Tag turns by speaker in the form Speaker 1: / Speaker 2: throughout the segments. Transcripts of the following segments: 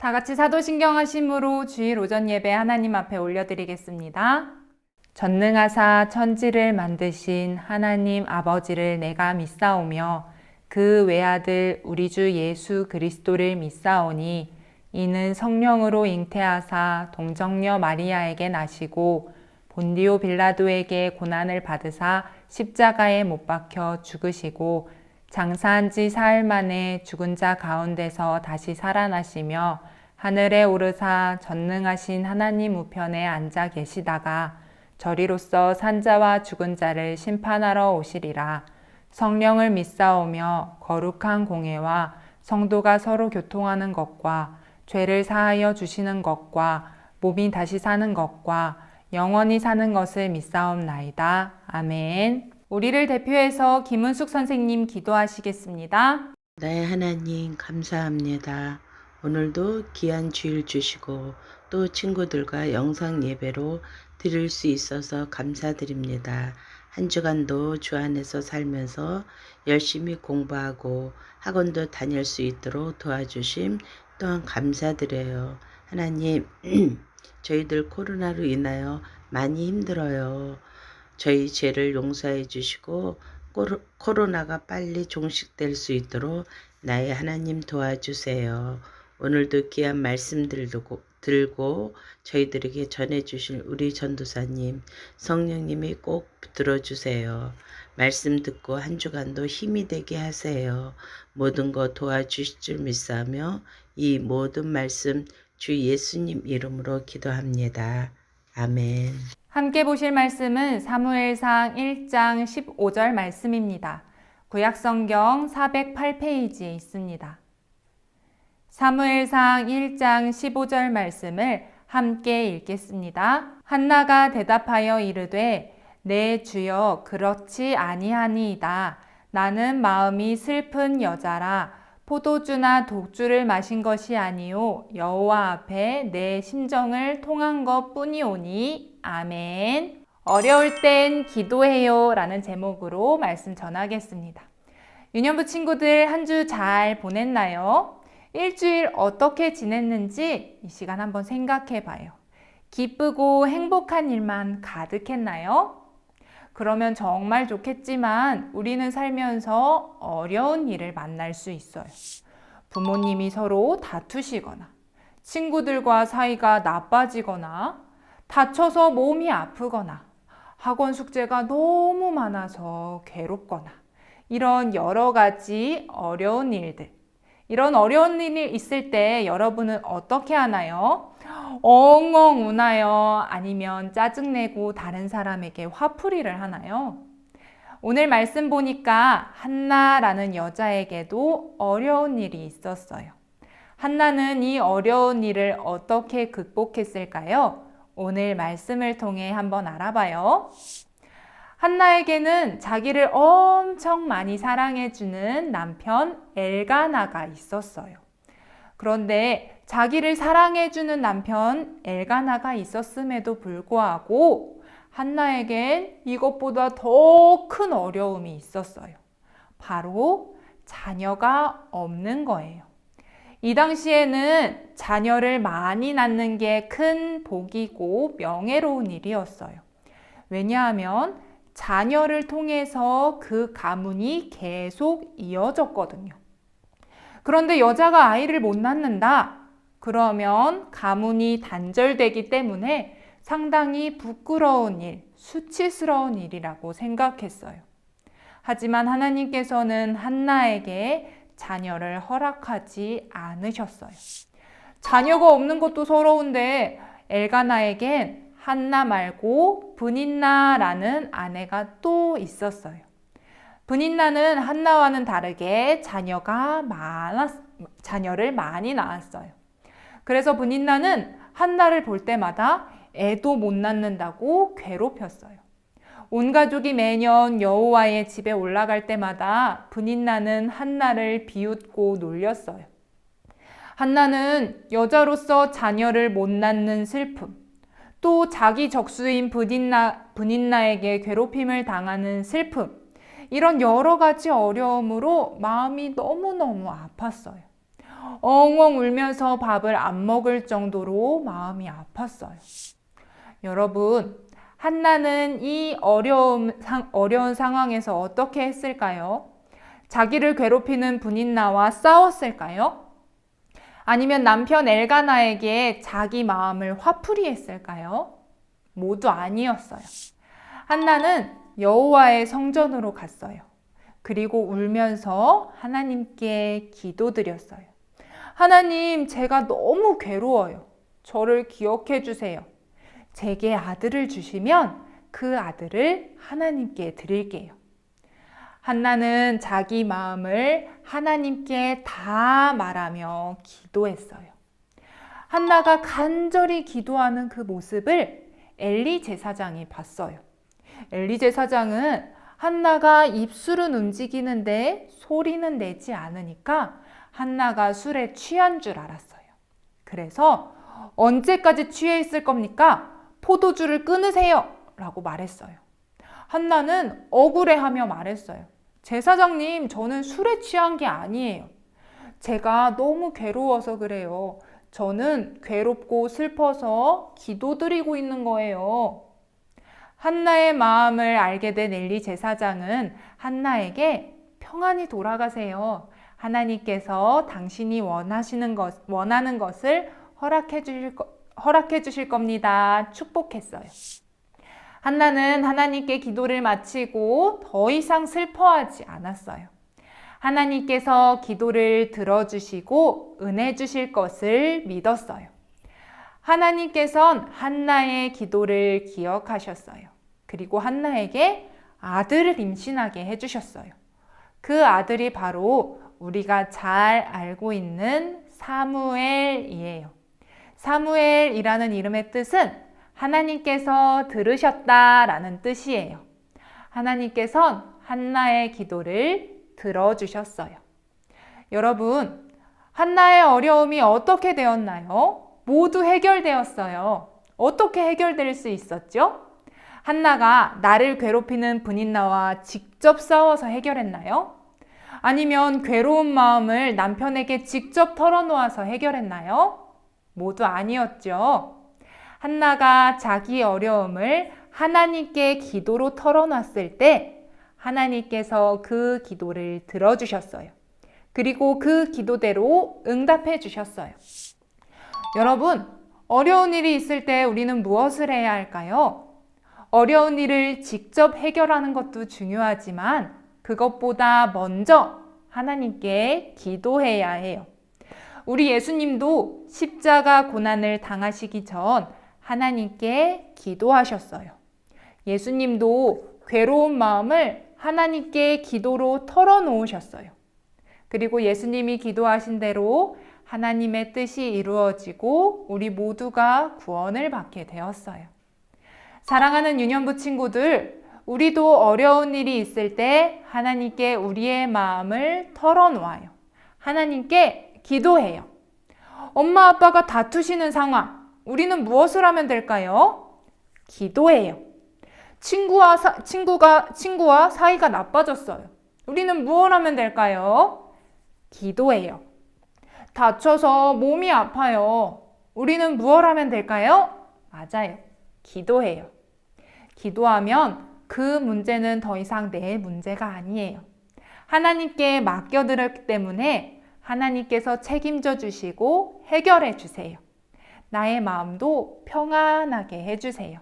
Speaker 1: 다 같이 사도신경 하심으로 주일 오전 예배 하나님 앞에 올려드리겠습니다. 전능하사 천지를 만드신 하나님 아버지를 내가 믿사오며 그 외아들 우리 주 예수 그리스도를 믿사오니 이는 성령으로 잉태하사 동정녀 마리아에게 나시고 본디오 빌라도에게 고난을 받으사 십자가에 못 박혀 죽으시고 장사한 지 사흘 만에 죽은 자 가운데서 다시 살아나시며 하늘에 오르사 전능하신 하나님 우편에 앉아 계시다가 저리로서 산자와 죽은 자를 심판하러 오시리라. 성령을 믿사오며 거룩한 공회와 성도가 서로 교통하는 것과 죄를 사하여 주시는 것과 몸이 다시 사는 것과 영원히 사는 것을 믿사옵나이다. 아멘. 우리를 대표해서 김은숙 선생님 기도하시겠습니다.
Speaker 2: 네, 하나님 감사합니다. 오늘도 귀한 주일 주시고 또 친구들과 영상 예배로 드릴 수 있어서 감사드립니다. 한 주간도 주 안에서 살면서 열심히 공부하고 학원도 다닐 수 있도록 도와주심 또한 감사드려요. 하나님, 저희들 코로나로 인하여 많이 힘들어요. 저희 죄를 용서해 주시고 코로나가 빨리 종식될 수 있도록 나의 하나님 도와주세요. 오늘도 귀한 말씀 들고 저희들에게 전해주실 우리 전도사님, 성령님이 꼭 들어주세요. 말씀 듣고 한 주간도 힘이 되게 하세요. 모든 거 도와주실 줄 믿사며 이 모든 말씀 주 예수님 이름으로 기도합니다. 아멘.
Speaker 1: 함께 보실 말씀은 사무엘상 1장 15절 말씀입니다. 구약성경 408페이지에 있습니다. 사무엘상 1장 15절 말씀을 함께 읽겠습니다. 한나가 대답하여 이르되 내 주여 그렇지 아니하니이다. 나는 마음이 슬픈 여자라 포도주나 독주를 마신 것이 아니요 여호와 앞에 내 심정을 통한 것뿐이오니. 아멘. 어려울 땐 기도해요 라는 제목으로 말씀 전하겠습니다. 유년부 친구들 한 주 잘 보냈나요? 일주일 어떻게 지냈는지 이 시간 한번 생각해 봐요. 기쁘고 행복한 일만 가득했나요? 그러면 정말 좋겠지만 우리는 살면서 어려운 일을 만날 수 있어요. 부모님이 서로 다투시거나 친구들과 사이가 나빠지거나 다쳐서 몸이 아프거나 학원 숙제가 너무 많아서 괴롭거나 이런 여러 가지 어려운 일들, 이런 어려운 일이 있을 때 여러분은 어떻게 하나요? 엉엉 우나요? 아니면 짜증내고 다른 사람에게 화풀이를 하나요? 오늘 말씀 보니까 한나라는 여자에게도 어려운 일이 있었어요. 한나는 이 어려운 일을 어떻게 극복했을까요? 오늘 말씀을 통해 한번 알아봐요. 한나에게는 자기를 엄청 많이 사랑해주는 남편 엘가나가 있었어요. 그런데 자기를 사랑해주는 남편 엘가나가 있었음에도 불구하고 한나에겐 이것보다 더 큰 어려움이 있었어요. 바로 자녀가 없는 거예요. 이 당시에는 자녀를 많이 낳는 게 큰 복이고 명예로운 일이었어요. 왜냐하면 자녀를 통해서 그 가문이 계속 이어졌거든요. 그런데 여자가 아이를 못 낳는다? 그러면 가문이 단절되기 때문에 상당히 부끄러운 일, 수치스러운 일이라고 생각했어요. 하지만 하나님께서는 한나에게 자녀를 허락하지 않으셨어요. 자녀가 없는 것도 서러운데 엘가나에겐 한나 말고 브닌나라는 아내가 또 있었어요. 브닌나는 한나와는 다르게 자녀를 많이 낳았어요. 그래서 브닌나는 한나를 볼 때마다 애도 못 낳는다고 괴롭혔어요. 온 가족이 매년 여호와의 집에 올라갈 때마다 브닌나는 한나를 비웃고 놀렸어요. 한나는 여자로서 자녀를 못 낳는 슬픔, 또 자기 적수인 브닌나에게 괴롭힘을 당하는 슬픔, 이런 여러 가지 어려움으로 마음이 너무너무 아팠어요. 엉엉 울면서 밥을 안 먹을 정도로 마음이 아팠어요. 여러분, 한나는 이 어려운 상황에서 어떻게 했을까요? 자기를 괴롭히는 분인나와 싸웠을까요? 아니면 남편 엘가나에게 자기 마음을 화풀이 했을까요? 모두 아니었어요. 한나는 여호와의 성전으로 갔어요. 그리고 울면서 하나님께 기도드렸어요. 하나님, 제가 너무 괴로워요. 저를 기억해 주세요. 제게 아들을 주시면 그 아들을 하나님께 드릴게요. 한나는 자기 마음을 하나님께 다 말하며 기도했어요. 한나가 간절히 기도하는 그 모습을 엘리 제사장이 봤어요. 엘리 제사장은 한나가 입술은 움직이는데 소리는 내지 않으니까 한나가 술에 취한 줄 알았어요. 그래서 언제까지 취해 있을 겁니까? 포도주를 끊으세요! 라고 말했어요. 한나는 억울해하며 말했어요. 제사장님, 저는 술에 취한 게 아니에요. 제가 너무 괴로워서 그래요. 저는 괴롭고 슬퍼서 기도드리고 있는 거예요. 한나의 마음을 알게 된 엘리 제사장은 한나에게 평안히 돌아가세요. 하나님께서 당신이 원하는 것을 허락해 주실 겁니다. 축복했어요. 한나는 하나님께 기도를 마치고 더 이상 슬퍼하지 않았어요. 하나님께서 기도를 들어주시고 은혜 주실 것을 믿었어요. 하나님께선 한나의 기도를 기억하셨어요. 그리고 한나에게 아들을 임신하게 해주셨어요. 그 아들이 바로 우리가 잘 알고 있는 사무엘이에요. 사무엘이라는 이름의 뜻은 하나님께서 들으셨다라는 뜻이에요. 하나님께선 한나의 기도를 들어주셨어요. 여러분, 한나의 어려움이 어떻게 되었나요? 모두 해결되었어요. 어떻게 해결될 수 있었죠? 한나가 나를 괴롭히는 분인나와 직접 싸워서 해결했나요? 아니면 괴로운 마음을 남편에게 직접 털어놓아서 해결했나요? 모두 아니었죠. 한나가 자기 어려움을 하나님께 기도로 털어놨을 때 하나님께서 그 기도를 들어주셨어요. 그리고 그 기도대로 응답해 주셨어요. 여러분, 어려운 일이 있을 때 우리는 무엇을 해야 할까요? 어려운 일을 직접 해결하는 것도 중요하지만 그것보다 먼저 하나님께 기도해야 해요. 우리 예수님도 십자가 고난을 당하시기 전 하나님께 기도하셨어요. 예수님도 괴로운 마음을 하나님께 기도로 털어놓으셨어요. 그리고 예수님이 기도하신 대로 하나님의 뜻이 이루어지고 우리 모두가 구원을 받게 되었어요. 사랑하는 유년부 친구들, 우리도 어려운 일이 있을 때 하나님께 우리의 마음을 털어놓아요. 하나님께 기도해요. 엄마 아빠가 다투시는 상황, 우리는 무엇을 하면 될까요? 기도해요. 친구와 사이가 나빠졌어요. 우리는 무엇을 하면 될까요? 기도해요. 다쳐서 몸이 아파요. 우리는 무엇을 하면 될까요? 맞아요. 기도해요. 기도하면 그 문제는 더 이상 내 문제가 아니에요. 하나님께 맡겨드렸기 때문에 하나님께서 책임져 주시고 해결해 주세요. 나의 마음도 평안하게 해주세요.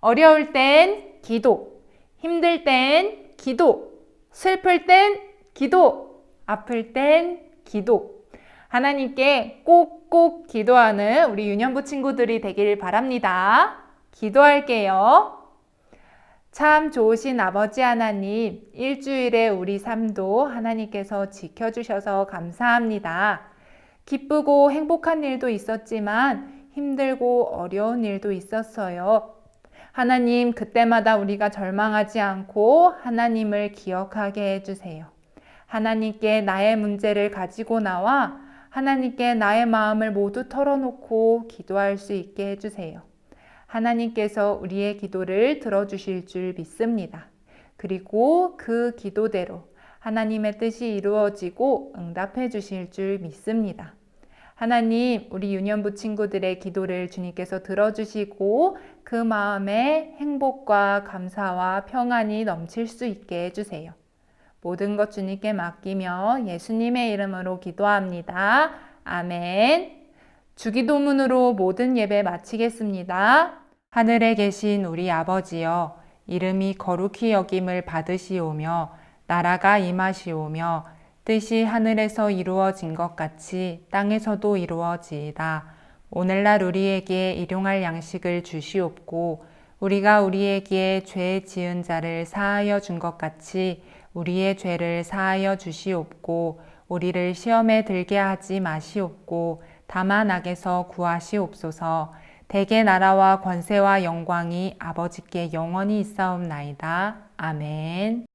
Speaker 1: 어려울 땐 기도, 힘들 땐 기도, 슬플 땐 기도, 아플 땐 기도. 하나님께 꼭꼭 기도하는 우리 유년부 친구들이 되길 바랍니다. 기도할게요. 참 좋으신 아버지 하나님, 일주일에 우리 삶도 하나님께서 지켜주셔서 감사합니다. 기쁘고 행복한 일도 있었지만 힘들고 어려운 일도 있었어요. 하나님, 그때마다 우리가 절망하지 않고 하나님을 기억하게 해주세요. 하나님께 나의 문제를 가지고 나와 하나님께 나의 마음을 모두 털어놓고 기도할 수 있게 해주세요. 하나님께서 우리의 기도를 들어주실 줄 믿습니다. 그리고 그 기도대로 하나님의 뜻이 이루어지고 응답해 주실 줄 믿습니다. 하나님, 우리 유년부 친구들의 기도를 주님께서 들어주시고 그 마음에 행복과 감사와 평안이 넘칠 수 있게 해주세요. 모든 것 주님께 맡기며 예수님의 이름으로 기도합니다. 아멘. 주기도문으로 모든 예배 마치겠습니다. 하늘에 계신 우리 아버지여, 이름이 거룩히 여김을 받으시오며 나라가 임하시오며 뜻이 하늘에서 이루어진 것 같이 땅에서도 이루어지이다. 오늘날 우리에게 일용할 양식을 주시옵고 우리가 우리에게 죄 지은 자를 사하여 준 것 같이 우리의 죄를 사하여 주시옵고 우리를 시험에 들게 하지 마시옵고 다만 악에서 구하시옵소서. 대개 나라와 권세와 영광이 아버지께 영원히 있사옵나이다. 아멘.